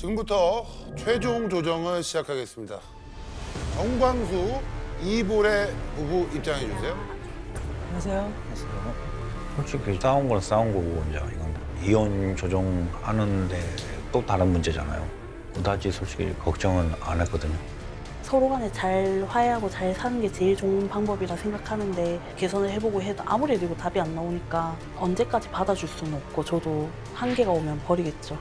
지금부터 최종 조정을 시작하겠습니다. 정광수, 이보래 부부 입장해 주세요. 안녕하세요. 솔직히 싸운 건 싸운 거고 이제 이건 이혼 조정하는데 또 다른 문제잖아요. 그다지 솔직히 걱정은 안 했거든요. 서로 간에 잘 화해하고 잘 사는 게 제일 좋은 방법이라 생각하는데 개선을 해보고 해도 아무래도 이거 답이 안 나오니까 언제까지 받아줄 수는 없고 저도 한계가 오면 버리겠죠.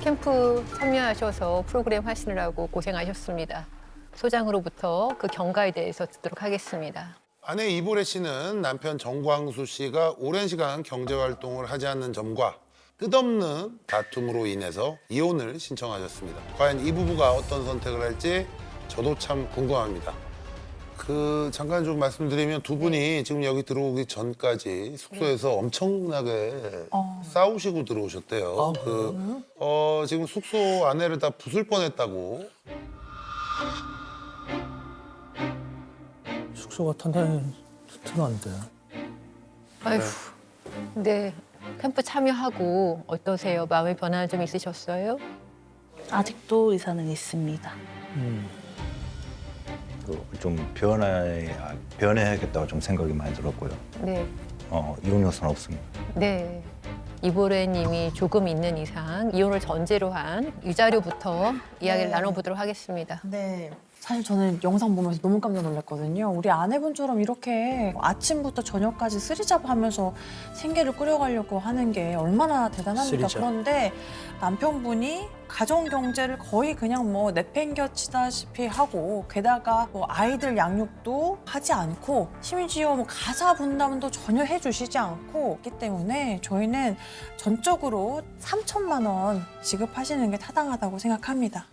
캠프 참여하셔서 프로그램 하시느라고 고생하셨습니다. 소장으로부터 그 경과에 대해서 듣도록 하겠습니다. 아내 이보래 씨는 남편 정광수 씨가 오랜 시간 경제 활동을 하지 않는 점과 끝없는 다툼으로 인해서 이혼을 신청하셨습니다. 과연 이 부부가 어떤 선택을 할지 저도 참 궁금합니다. 잠깐 좀 말씀드리면 두 분이 지금 여기 들어오기 전까지 숙소에서 엄청나게 싸우시고 들어오셨대요. 지금 숙소 안에를 다 부술 뻔했다고. 숙소가 튼튼한데. 아휴, 네. 캠프 참여하고 어떠세요? 마음의 변화 좀 있으셨어요? 아직도 의사는 있습니다. 좀 변해야겠다고 좀 생각이 많이 들었고요. 네. 이혼 요소는 없습니다. 네. 이보래 님이 조금 있는 이상 이혼을 전제로 한 위자료부터 이야기를 나눠보도록 하겠습니다. 네. 사실 저는 영상 보면서 너무 깜짝 놀랐거든요. 우리 아내분처럼 이렇게 아침부터 저녁까지 쓰리잡 하면서 생계를 꾸려가려고 하는 게 얼마나 대단합니까? 쓰리잡. 그런데 남편분이 가정 경제를 거의 그냥 뭐 내팽겨치다시피 하고 게다가 뭐 아이들 양육도 하지 않고 심지어 뭐 가사 분담도 전혀 해주시지 않고 있기 때문에 저희는 전적으로 3천만 원 지급하시는 게 타당하다고 생각합니다.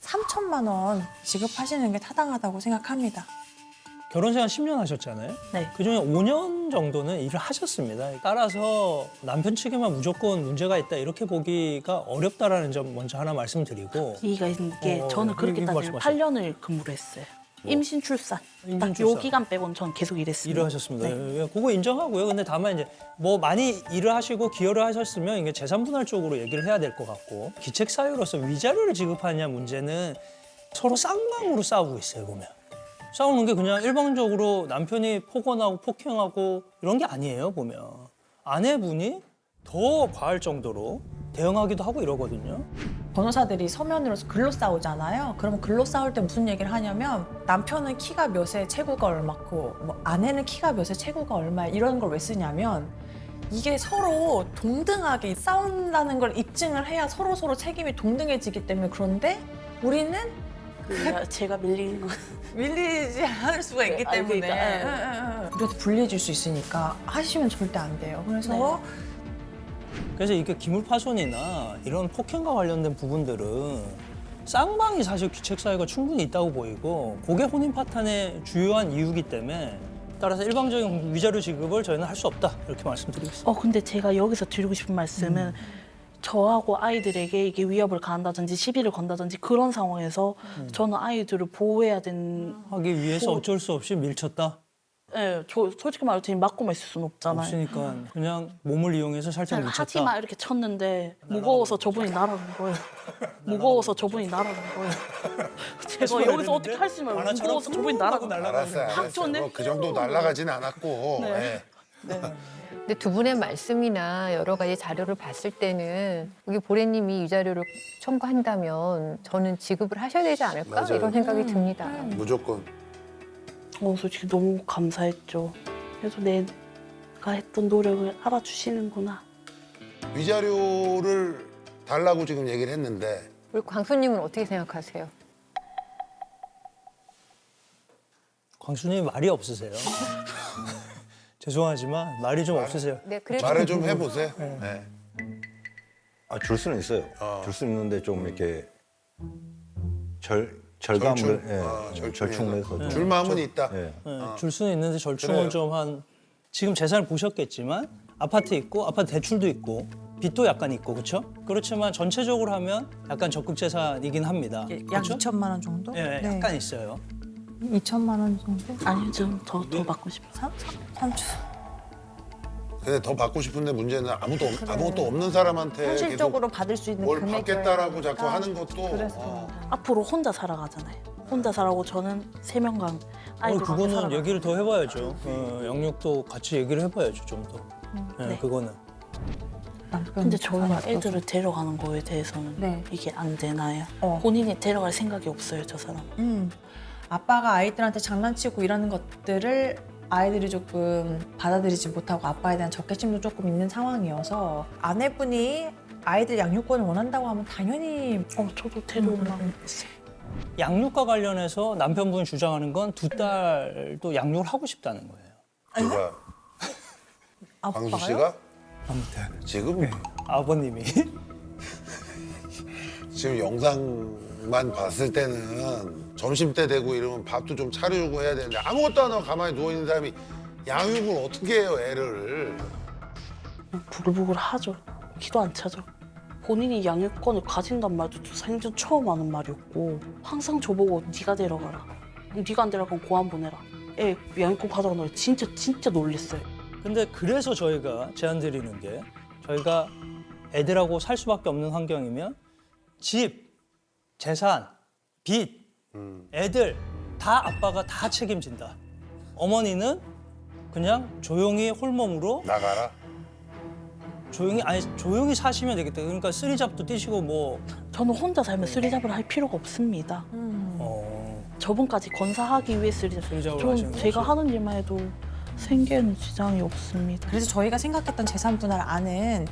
3천만 원 지급하시는 게 타당하다고 생각합니다. 결혼 생활 10년 하셨잖아요. 네. 그중에 5년 정도는 일을 하셨습니다. 따라서 남편 측에만 무조건 문제가 있다 이렇게 보기가 어렵다라는 점 먼저 하나 말씀드리고. 이의가 있는 게 저는 그렇게 이거 따지면 말씀하세요. 8년을 근무를 했어요. 임신 출산. 임신 딱 요 출산. 기간 빼고는 전 계속 일했습니다. 일을 하셨습니다. 네. 예, 그거 인정하고요. 근데 다만 이제 뭐 많이 일을 하시고 기여를 하셨으면 이게 재산 분할 쪽으로 얘기를 해야 될 것 같고 기책 사유로서 위자료를 지급하냐 문제는 서로 쌍방으로 싸우고 있어요 보면. 싸우는 게 그냥 일방적으로 남편이 폭언하고 폭행하고 이런 게 아니에요 보면. 아내분이 더 과할 정도로 대응하기도 하고 이러거든요. 변호사들이 서면으로서 글로 싸우잖아요. 그러면 글로 싸울 때 무슨 얘기를 하냐면 남편은 키가 몇에 체구가 얼마고 뭐 아내는 키가 몇에 체구가 얼마 이런 걸 왜 쓰냐면 이게 서로 동등하게 싸운다는 걸 입증을 해야 서로 책임이 동등해지기 때문에 그런데 우리는 제가 밀리는 건 밀리지 않을 수가 있기 아니, 때문에 그러니까, 우리한테 불리해질 수 있으니까 하시면 절대 안 돼요. 그래서 그래서 이게 기물파손이나 이런 폭행과 관련된 부분들은 쌍방이 사실 귀책 사유가 충분히 있다고 보이고 그게 혼인 파탄의 주요한 이유이기 때문에 따라서 일방적인 위자료 지급을 저희는 할 수 없다 이렇게 말씀드리겠습니다. 근데 제가 여기서 드리고 싶은 말씀은 저하고 아이들에게 이게 위협을 가한다든지 시비를 건다든지 그런 상황에서 저는 아이들을 보호해야 되는 하기 위해서 어쩔 수 없이 밀쳤다. 네, 저 솔직히 말하면 맞고만 있을 수는 없잖아요. 없으니까 그냥 몸을 이용해서 살짝 그냥 밀쳤다. 하지마 이렇게 쳤는데 무거워서 저분이 날아간 거예요. 무거워서 저분이 날아간 거예요. 제가 여기서 어떻게 할 수 있는 거예요. 무거워서 저분이 날아간 거예요. 알았어요. 확 좋네. 그 정도 날아가진 않았고. 네. 예. 근데 두 분의 말씀이나 여러 가지 자료를 봤을 때는 여기 보래님이 위자료를 청구한다면 저는 지급을 하셔야 되지 않을까 맞아요. 이런 생각이 듭니다. 무조건. 솔직히 너무 감사했죠. 그래서 내가 했던 노력을 알아주시는구나. 위자료를 달라고 지금 얘기를 했는데 우리 광수님은 어떻게 생각하세요? 광수님이 말이 없으세요. 죄송하지만 말이 좀 없으세요. 네, 그래도 말을 좀 해보세요. 네. 줄 수는 있어요. 줄 수 있는데 좀 이렇게 절감을 절충을 해서 줄 마음은 있다. 예. 줄 수는 있는데 절충을 그래요. 좀 한 지금 재산을 보셨겠지만 아파트 있고 아파트 대출도 있고 빚도 약간 있고 그렇죠? 그렇지만 전체적으로 하면 약간 적극 재산이긴 합니다. 약 그렇죠? 2천만 원 정도? 예, 네. 약간 있어요. 2천만 원 정도? 아니요, 좀 더 받고 싶어요. 3천. 근데 더 받고 싶은데 문제는 아무것도 없는 사람한테 현실적으로 받을 수 있는 뭘 금액을 받겠다라고 자꾸 하는 것도 그래서 앞으로 혼자 살아가잖아요. 혼자 살아고 저는 3명간 아이들 그거는 얘기를 더 해봐야죠. 양육도 같이 얘기를 해봐야죠, 좀 더. 네. 그거는. 근데 저희가 애들을 데려가는 거에 대해서는 네. 이게 안 되나요? 어. 본인이 데려갈 생각이 없어요, 저 사람. 아빠가 아이들한테 장난치고 이러는 것들을 아이들이 조금 받아들이지 못하고 아빠에 대한 적개심도 조금 있는 상황이어서 아내분이 아이들 양육권을 원한다고 하면 당연히 저도 데려오려고 했어요. 양육과 관련해서 남편분이 주장하는 건 두 딸도 양육을 하고 싶다는 거예요. 누가 광수 씨가 지금 아버님이. 지금 영상만 봤을 때는 점심 때 되고 이러면 밥도 좀 차려주고 해야 되는데 아무것도 안 하고 가만히 누워 있는 사람이 양육을 어떻게 해요, 애를? 부글부글 하죠. 기도 안 차죠. 본인이 양육권을 가진단 말도 생전 처음 하는 말이었고 항상 저보고 네가 데려가라. 네가 안 데려가면 고안 보내라. 애 양육권 가져가는 걸 진짜 놀랬어요. 근데 그래서 저희가 제안 드리는 게 저희가 애들하고 살 수밖에 없는 환경이면 집, 재산, 빚, 애들 다 아빠가 다 책임진다. 어머니는 그냥 조용히 홀몸으로 나가라. 조용히 사시면 되겠다. 그러니까 쓰리잡도 뛰시고 뭐 저는 혼자 살면 쓰리잡을 할 필요가 없습니다. 저분까지 건사하기 위해 쓰리잡. 쓰리잡을 하시는 전 제가 거죠. 하는 일만 해도 생계에는 지장이 없습니다. 그래서 저희가 생각했던 재산 분할 안은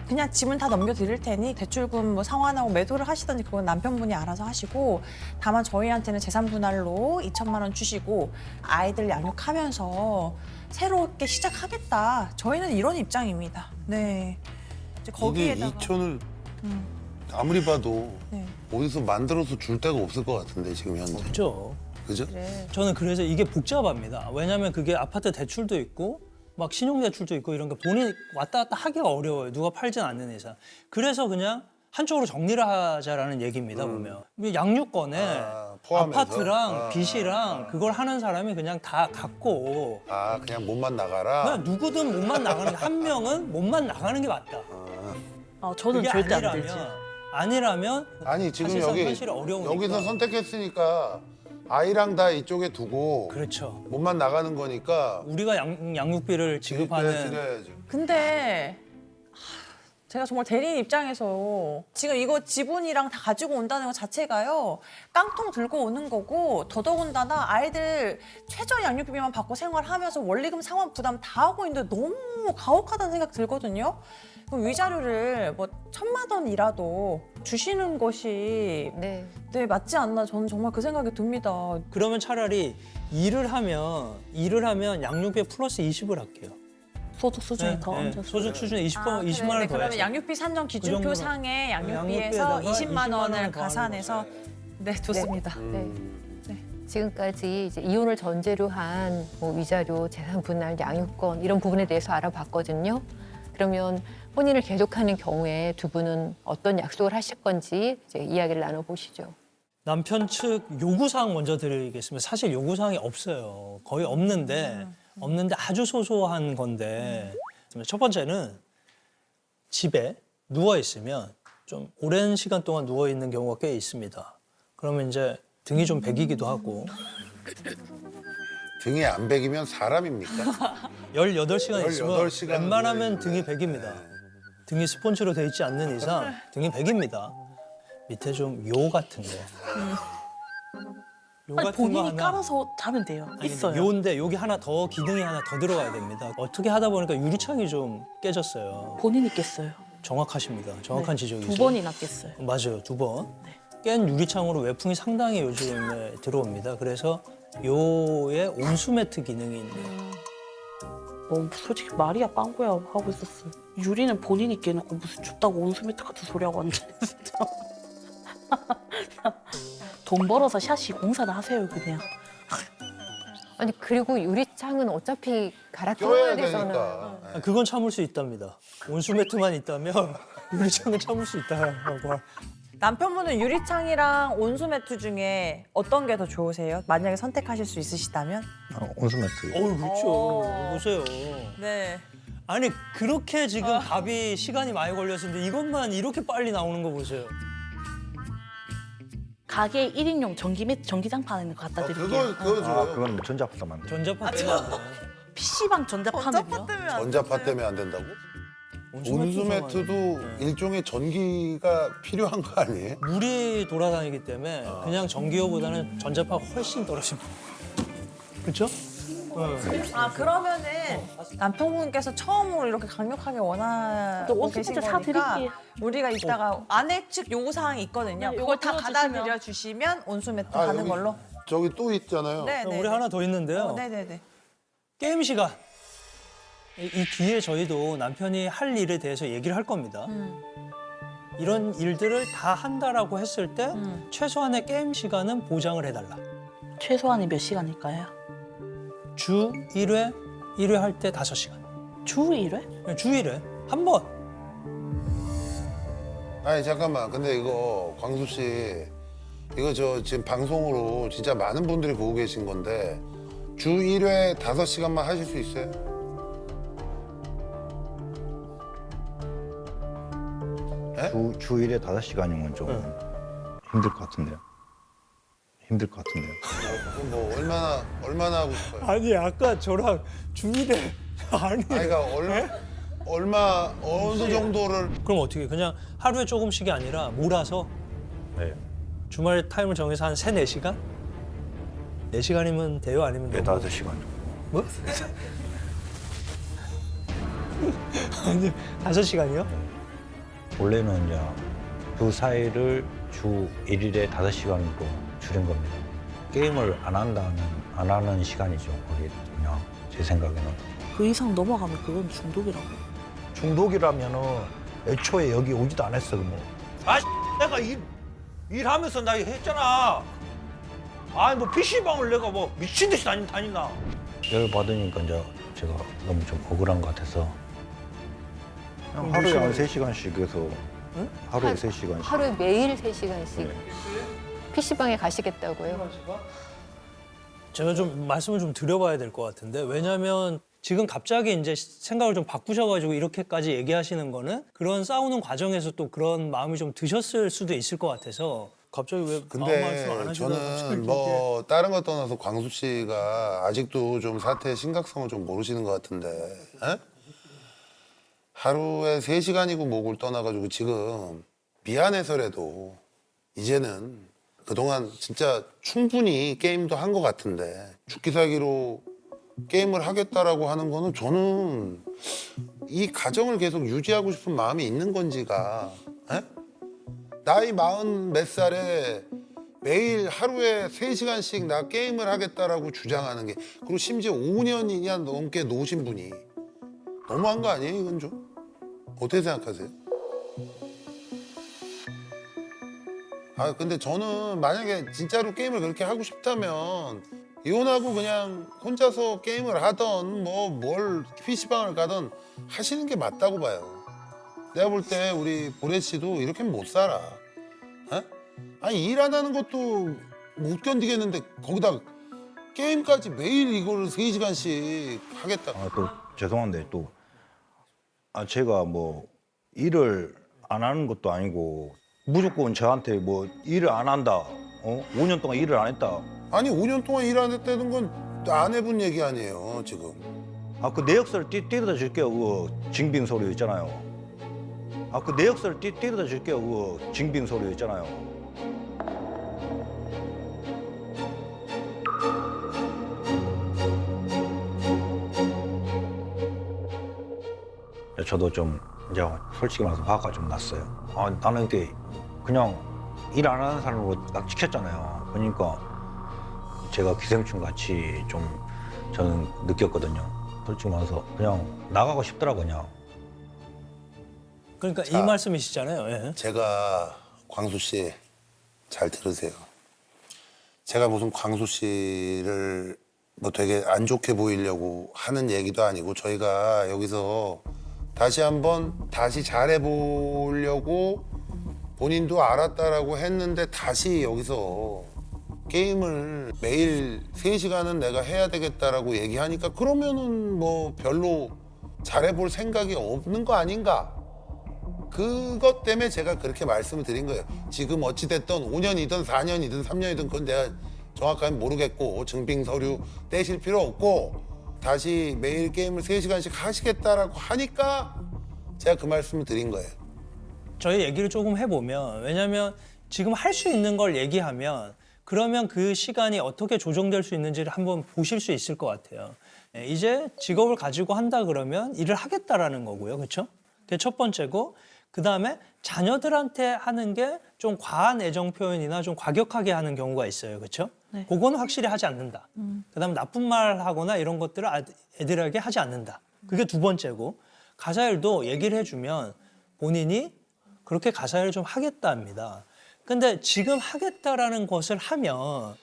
그냥 집은 다 넘겨드릴 테니 대출금 뭐 상환하고 매도를 하시든지 그건 남편분이 알아서 하시고 다만 저희한테는 재산 분할로 2천만 원 주시고 아이들 양육하면서 새롭게 시작하겠다. 저희는 이런 입장입니다. 네. 이제 이게 거기에다가 2천을 아무리 봐도 네. 어디서 만들어서 줄 데가 없을 것 같은데 지금 현재. 그죠. 그죠? 저는 그래서 이게 복잡합니다. 왜냐하면 그게 아파트 대출도 있고 막 신용대출도 있고 이런 게 본인이 왔다 갔다 하기가 어려워요. 누가 팔진 않는 이상. 그래서 그냥 한쪽으로 정리를 하자라는 얘기입니다, 보면. 양육권에 포함해서? 아파트랑 빚이랑 그걸 하는 사람이 그냥 다 갖고 그냥 몸만 나가라. 그냥 누구든 몸만 나가는 게 한 명은 몸만 나가는 게 맞다. 저는 그게 절대 안 되지. 아니라면 아니 지금 사실상 여기 현실이 어려우니까. 여기서 선택했으니까 아이랑 다 이쪽에 두고 그렇죠. 몸만 나가는 거니까 우리가 양육비를 지급하는 드려야죠. 근데 제가 정말 대리인 입장에서 지금 이거 지분이랑 다 가지고 온다는 것 자체가요. 깡통 들고 오는 거고 더더군다나 아이들 최저 양육비만 받고 생활하면서 원리금 상환 부담 다 하고 있는데 너무 가혹하다는 생각 들거든요. 그럼 위자료를 뭐 1,000만 원이라도 주시는 것이 네. 네, 맞지 않나 저는 정말 그 생각이 듭니다. 그러면 차라리 일을 하면 양육비에 플러스 20을 할게요. 소득 수준이 더 얹어서. 소득 수준에 20만 원을 네, 더 그러면 해서. 양육비 산정 기준표 정도로. 상의 양육비에서 양육비에다가 20만 원을 더하는 가산해서 네, 좋습니다. 네. 지금까지 이제 이혼을 전제로 한 뭐 위자료, 재산 분할, 양육권 이런 부분에 대해서 알아봤거든요. 그러면 혼인을 계속하는 경우에 두 분은 어떤 약속을 하실 건지 이제 이야기를 나눠보시죠. 남편 측 요구사항 먼저 드리겠습니다. 사실 요구사항이 없어요. 거의 없는데 아주 소소한 건데 첫 번째는 집에 누워있으면 좀 오랜 시간 동안 누워있는 경우가 꽤 있습니다. 그러면 이제 등이 좀 베기기도 하고 등이 안 베기면 사람입니까? 18시간 있으면 18시간 웬만하면 누워있는데. 등이 베깁니다. 등이 스폰지로 돼 있지 않는 이상 등이 베깁니다. 밑에 좀 요 같은 거. 요 아니, 같은 거 본인이 하나. 깔아서 자면 돼요. 아니, 있어요. 요인데 여기 하나 더 기능이 하나 더 들어가야 됩니다. 어떻게 하다 보니까 유리창이 좀 깨졌어요. 본인이 깼어요. 정확하십니다. 정확한 지적이죠. 2번이나 깼어요. 맞아요, 2번. 네. 깬 유리창으로 외풍이 상당히 요즘에 들어옵니다. 그래서 요에 온수 매트 기능이 있네요. 솔직히 말이야 빵꾸야 하고 있었어요. 유리는 본인이 깨놓고 무슨 춥다고 온수매트 같은 소리하고 앉아있어. 돈 벌어서 샤시 공사나 하세요 그냥. 아니 그리고 유리창은 어차피 갈아 껴야 껴야 되잖아요. 되니까. 그건 참을 수 있답니다. 온수 매트만 있다면 유리창은 참을 수 있다고. 남편분은 유리창이랑 온수 매트 중에 어떤 게 더 좋으세요? 만약에 선택하실 수 있으시다면? 온수 매트. 그렇죠. 보세요. 네. 아니 그렇게 지금 답이 시간이 많이 걸렸는데 이것만 이렇게 빨리 나오는 거 보세요. 가게 1인용 전기장판을 갖다 드릴게요. 그거 아, 줘요. 그건 전자파도 안 돼. 전자파 때문에 안 돼. PC방 전자판은요? 전자파 때문에 안 된다고? 온수매트도 일종의 전기가 필요한 거 아니에요? 물이 돌아다니기 때문에 그냥 전기요보다는 전자파가 훨씬 떨어집니다. 그렇죠? 아 그러면은 남편분께서 처음으로 이렇게 강력하게 또 원하고 옷 계신 스포츠 거니까 사드릴게요. 우리가 이따가 아내 측 요구 사항이 있거든요. 네, 그걸 이거 다 들어주시면. 받아들여 주시면 온수매트 아, 가는 여기 걸로. 저기 또 있잖아요. 네, 네. 우리 하나 더 있는데요. 네네네. 게임 시간. 이 뒤에 저희도 남편이 할 일에 대해서 얘기를 할 겁니다. 이런 일들을 다 한다라고 했을 때 최소한의 게임 시간은 보장을 해달라. 최소한이 몇 시간일까요? 주 1회, 1회 할 때 5시간. 주 1회? 주 1회 한 번. 아니 잠깐만. 근데 이거 광수 씨 이거 저 지금 방송으로 진짜 많은 분들이 보고 계신 건데 주 1회 5시간만 하실 수 있어요? 주일에 5시간이면 좀 힘들 것 같은데요. 힘들 것 같은데요. 그럼 뭐 얼마나 하고 싶어요? 아니 아까 저랑 주 1회 아니. 아니 그러니까 얼마 어느 정도를 그럼 어떻게 그냥 하루에 조금씩이 아니라 몰아서 네. 주말 타임을 정해서 한 3, 4시간? 4시간이면 돼요? 아니면 네, 너무- 5시간 정도. 뭐? 아니 5시간이요? 원래는 이제 주 4일을 주 1일에 5시간으로 줄인 겁니다. 게임을 안 하는 시간이죠. 거기 그냥 제 생각에는. 그 이상 넘어가면 그건 중독이라고. 중독이라면은 애초에 여기 오지도 않았어. 뭐. 아, 내가 일하면서 나 했잖아. 아니 뭐 PC방을 내가 뭐 미친 듯이 다니나. 열 받으니까 이제 제가 너무 좀 억울한 것 같아서 그냥 하루에 한 3시간씩 해서 하루에 3시간씩. 하루에 매일 3시간씩 네. PC방에 가시겠다고요? 제가 좀 말씀을 좀 드려봐야 될 것 같은데 왜냐하면 지금 갑자기 이제 생각을 좀 바꾸셔가지고 이렇게까지 얘기하시는 거는 그런 싸우는 과정에서 또 그런 마음이 좀 드셨을 수도 있을 것 같아서 갑자기 왜 아무 말씀 안 근데 하시다가 저는 뭐 다른 거 떠나서 광수 씨가 아직도 좀 사태의 심각성을 좀 모르시는 것 같은데 에? 하루에 3시간이고 뭐고를 떠나가지고 지금 미안해서라도 이제는 그동안 진짜 충분히 게임도 한 것 같은데 죽기 살기로 게임을 하겠다라고 하는 거는 저는 이 가정을 계속 유지하고 싶은 마음이 있는 건지가 에? 나이 40 몇 살에 매일 하루에 3시간씩 나 게임을 하겠다라고 주장하는 게 그리고 심지어 5년이나 넘게 노신 분이 너무한 거 아니에요 이건 좀? 어떻게 생각하세요? 아 근데 저는 만약에 진짜로 게임을 그렇게 하고 싶다면 이혼하고 그냥 혼자서 게임을 하던 뭐 뭘 PC방을 가던 하시는 게 맞다고 봐요. 내가 볼 때 우리 보레 씨도 이렇게 못 살아. 어? 아니 일 안 하는 것도 못 견디겠는데 거기다 게임까지 매일 이걸 3시간씩 하겠다. 아, 또 죄송한데 또 제가 뭐 일을 안 하는 것도 아니고 무조건 저한테 뭐 일을 안 한다. 5년 동안 일을 안 했다. 아니 5년 동안 일 안 했다는 건 안 해본 얘기 아니에요 지금. 그 내역서를 띄어다 줄게요. 그 징빙 서류 있잖아요. 그 내역서를 띄어다 줄게요. 그 징빙 서류 있잖아요. 저도 좀 이제 솔직히 말해서 화가 좀 났어요. 나는 이게 그냥 일 안 하는 사람으로 딱 찍혔잖아요. 그러니까 제가 기생충 같이 좀 저는 느꼈거든요. 솔직히 말해서 그냥 나가고 싶더라고요. 그냥. 그러니까 자. 이 말씀이시잖아요. 예. 제가 광수 씨 잘 들으세요. 제가 무슨 광수 씨를 뭐 되게 안 좋게 보이려고 하는 얘기도 아니고 저희가 여기서 다시 한번 다시 잘해보려고 본인도 알았다라고 했는데 다시 여기서 게임을 매일 3시간은 내가 해야 되겠다라고 얘기하니까 그러면은 뭐 별로 잘해볼 생각이 없는 거 아닌가? 그것 때문에 제가 그렇게 말씀을 드린 거예요. 지금 어찌됐든 5년이든 4년이든 3년이든 그건 내가 정확하게 모르겠고 증빙 서류 떼실 필요 없고 다시 매일 게임을 3시간씩 하시겠다라고 하니까 제가 그 말씀을 드린 거예요. 저희 얘기를 조금 해보면 왜냐하면 지금 할 수 있는 걸 얘기하면 그러면 그 시간이 어떻게 조정될 수 있는지를 한번 보실 수 있을 것 같아요. 이제 직업을 가지고 한다 그러면 일을 하겠다라는 거고요. 그렇죠? 그게 첫 번째고 그다음에 자녀들한테 하는 게 좀 과한 애정 표현이나 좀 과격하게 하는 경우가 있어요. 그렇죠? 네. 그거는 확실히 하지 않는다. 그다음에 나쁜 말 하거나 이런 것들을 애들에게 하지 않는다. 그게 두 번째고 가사일도 얘기를 해주면 본인이 그렇게 가사일을 좀 하겠다 합니다. 근데 지금 하겠다라는 것을 하면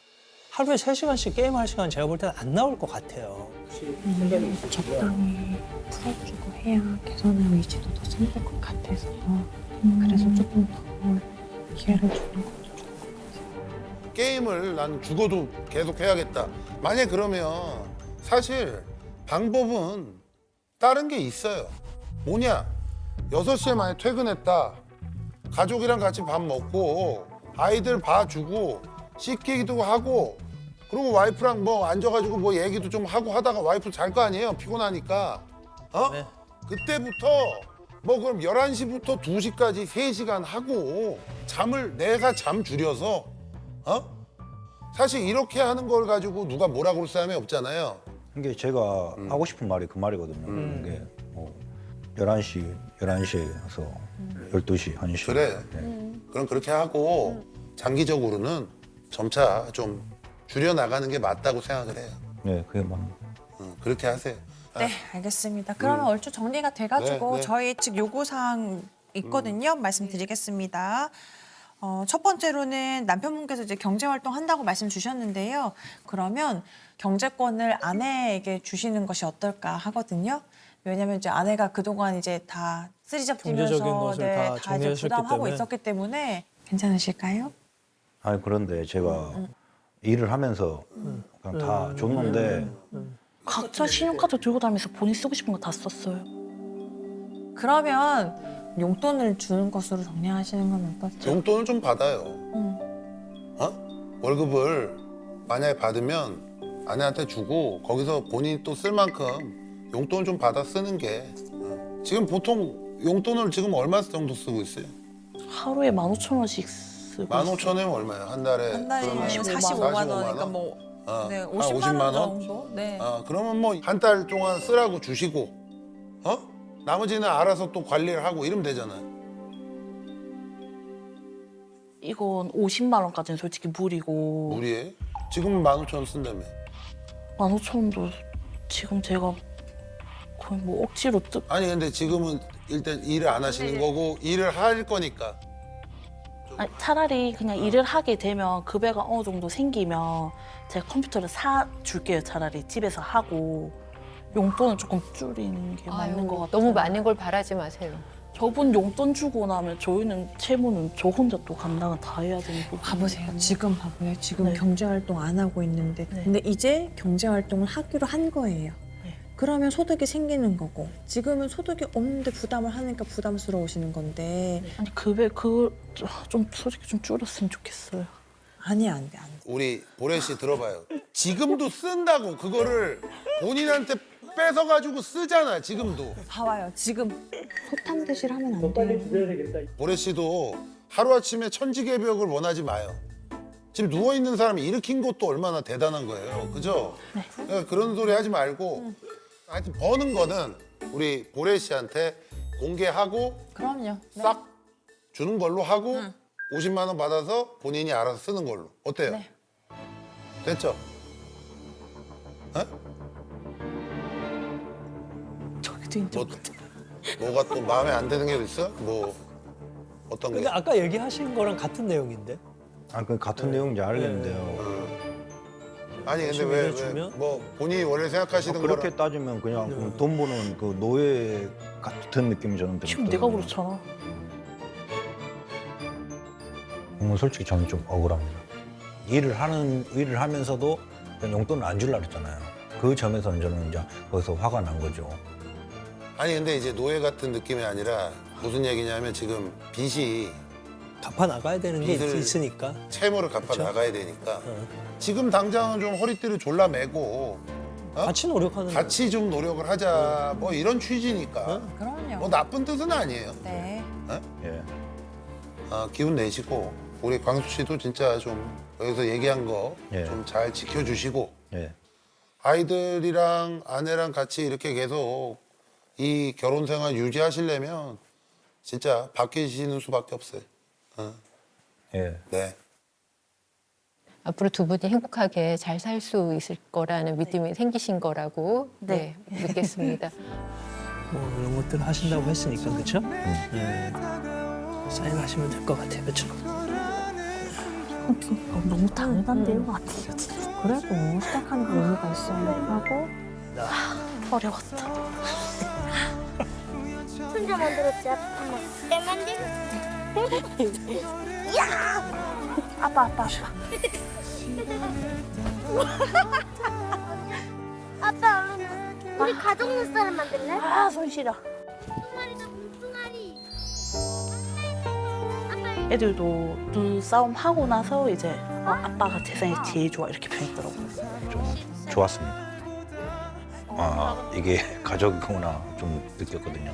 하루에 3시간씩 게임할 시간 제가 볼 때는 안 나올 것 같아요. 적당히 풀어주고 해야 개선할 의지도 더 생길 것 같아서 그래서 조금 더 기회를 주는 것도 좋을 것 같아요. 게임을 난 죽어도 계속 해야겠다. 만약 그러면 사실 방법은 다른 게 있어요. 뭐냐? 6시에 만약 퇴근했다. 가족이랑 같이 밥 먹고 아이들 봐주고 씻기기도 하고 그리고 와이프랑 뭐 앉아가지고 뭐 얘기도 좀 하고 하다가 와이프 잘 거 아니에요? 피곤하니까. 어? 네. 그때부터 뭐 그럼 11시부터 2시까지 3시간 하고 잠을 내가 잠 줄여서 사실 이렇게 하는 걸 가지고 누가 뭐라 그럴 사람이 없잖아요. 이게 제가 하고 싶은 말이 그 말이거든요. 이게 11시에서 12시, 1시. 그래. 네. 그럼 그렇게 하고 장기적으로는 점차 좀 줄여나가는 게 맞다고 생각을 해요. 네, 그게 맞는. 그렇게 하세요. 네, 알겠습니다. 그러면 얼추 정리가 돼가지고 네, 네. 저희 측 요구사항 있거든요. 말씀드리겠습니다. 첫 번째로는 남편분께서 이제 경제활동 한다고 말씀 주셨는데요. 그러면 경제권을 아내에게 주시는 것이 어떨까 하거든요. 왜냐면 이제 아내가 그동안 이제 다 쓰리잡 경제적인 뛰면서 것을 다 다 이제 정리하셨기 부담하고 때문에. 있었기 때문에 괜찮으실까요? 아니 그런데 제가 일을 하면서 그냥 다 줬는데 각자 신용카드 들고 다니면서 본인 쓰고 싶은 거 다 썼어요. 그러면 용돈을 주는 것으로 정리하시는 건 어떨지? 용돈을 좀 받아요. 월급을 만약에 받으면 아내한테 주고 거기서 본인이 또 쓸 만큼 용돈을 좀 받아 쓰는 게 지금 보통 용돈을 지금 얼마 정도 쓰고 있어요? 하루에 15,000원씩 쓰고 15,000원이면 얼마예요? 한 달에? 한 달이면 그러면 45만 원이니까 뭐 네, 한 50만 원 정도? 네. 그러면 뭐 한 달 동안 쓰라고 주시고 나머지는 알아서 또 관리를 하고 이러면 되잖아요. 이건 50만 원까지는 솔직히 무리고 무리해? 지금은 15,000원 쓴다며. 15,000원도 지금 제가 거의 뭐 억지로 아니 근데 지금은 일단 일을 안 하시는 거고 일을 할 거니까. 아니, 차라리 그냥 일을 하게 되면 급여가 어느 정도 생기면 제가 컴퓨터를 사 줄게요. 차라리 집에서 하고 용돈은 조금 줄이는 게 맞는 것 같아요. 너무 많은 걸 바라지 마세요. 저분 용돈 주고 나면 저희는 채무는 저 혼자 또 감당을 다 해야 되는 부분. 봐보세요. 지금 봐봐요. 지금 네. 경제활동 안 하고 있는데 네. 근데 이제 경제활동을 하기로 한 거예요. 네. 그러면 소득이 생기는 거고 지금은 소득이 없는데 부담을 하니까 부담스러우시는 건데 아니 급여 그걸 좀 솔직히 좀 줄였으면 좋겠어요. 아니야 안 돼. 안 돼. 우리 보래 씨 들어봐요. 지금도 쓴다고 그거를 본인한테 뺏어가지고 쓰잖아 지금도. 봐봐요. 지금 소탕듯이 하면 안 돼요. 보래 씨도 하루아침에 천지개벽을 원하지 마요. 지금 누워있는 사람이 일으킨 것도 얼마나 대단한 거예요. 그죠? 그러니까 그런 소리 하지 말고 하여튼 버는 거는 우리 보래 씨한테 공개하고 그럼요. 싹 주는 걸로 하고 50만 원 받아서 본인이 알아서 쓰는 걸로. 어때요? 네. 됐죠? 저기도 이제 뭐, 뭐가 또 마음에 안 드는 게 있어? 뭐 어떤 게? 근데 아까 얘기하신 거랑 같은 내용인데. 그 같은 내용인지 알겠는데요. 아니 근데 지금 왜 주면? 뭐 본인이 원래 생각하시는 그렇게 거랑 따지면 그냥 돈 버는 그 노예 같은 느낌이 저는 지금 들거든요. 내가 그렇잖아. 솔직히 저는 좀 억울합니다. 일을 하면서도 그냥 용돈을 안 주려고 했잖아요. 그 점에서는 저는 이제 거기서 화가 난 거죠. 아니 근데 이제 노예 같은 느낌이 아니라 무슨 얘기냐면 지금 빚이 갚아 나가야 되는 게 빚을- 있으니까. 채무를 갚아 그쵸? 나가야 되니까 어. 지금 당장은 좀 허리띠를 졸라매고 같이 노력하는 거예요. 같이 좀 노력을 하자 뭐 이런 취지니까 그럼요. 뭐 나쁜 뜻은 아니에요. 네. 예. 기운 내시고 우리 광수 씨도 진짜 좀 여기서 얘기한 거 좀 예. 잘 지켜주시고 예. 아이들이랑 아내랑 같이 이렇게 계속 이 결혼 생활 유지하시려면 진짜 바뀌시는 수밖에 없어요. 예. 네. 앞으로 두 분이 행복하게 잘 살 수 있을 거라는 믿음이 생기신 거라고 네. 믿겠습니다. 뭐 이런 것들 하신다고 했으니까 그렇죠? 네. 사인하시면 될 것 같아요, 그렇죠? 너무 당연한데요? 그래도 시작하는 게 의미가 있어요 하고 어려웠다. 혼자 만들었지 아빠. 내 만들었지. 아빠. 아빠 얼른 우리 가족 눈사람 만들래? 아, 손 시려. 뚱아리다 뚱아리. 애들도 눈싸움 하고 나서 이제 아빠가 세상에 제일 좋아 이렇게 표현했더라고요. 좀 좋았습니다. 아, 이게 가족이구나 좀 느꼈거든요.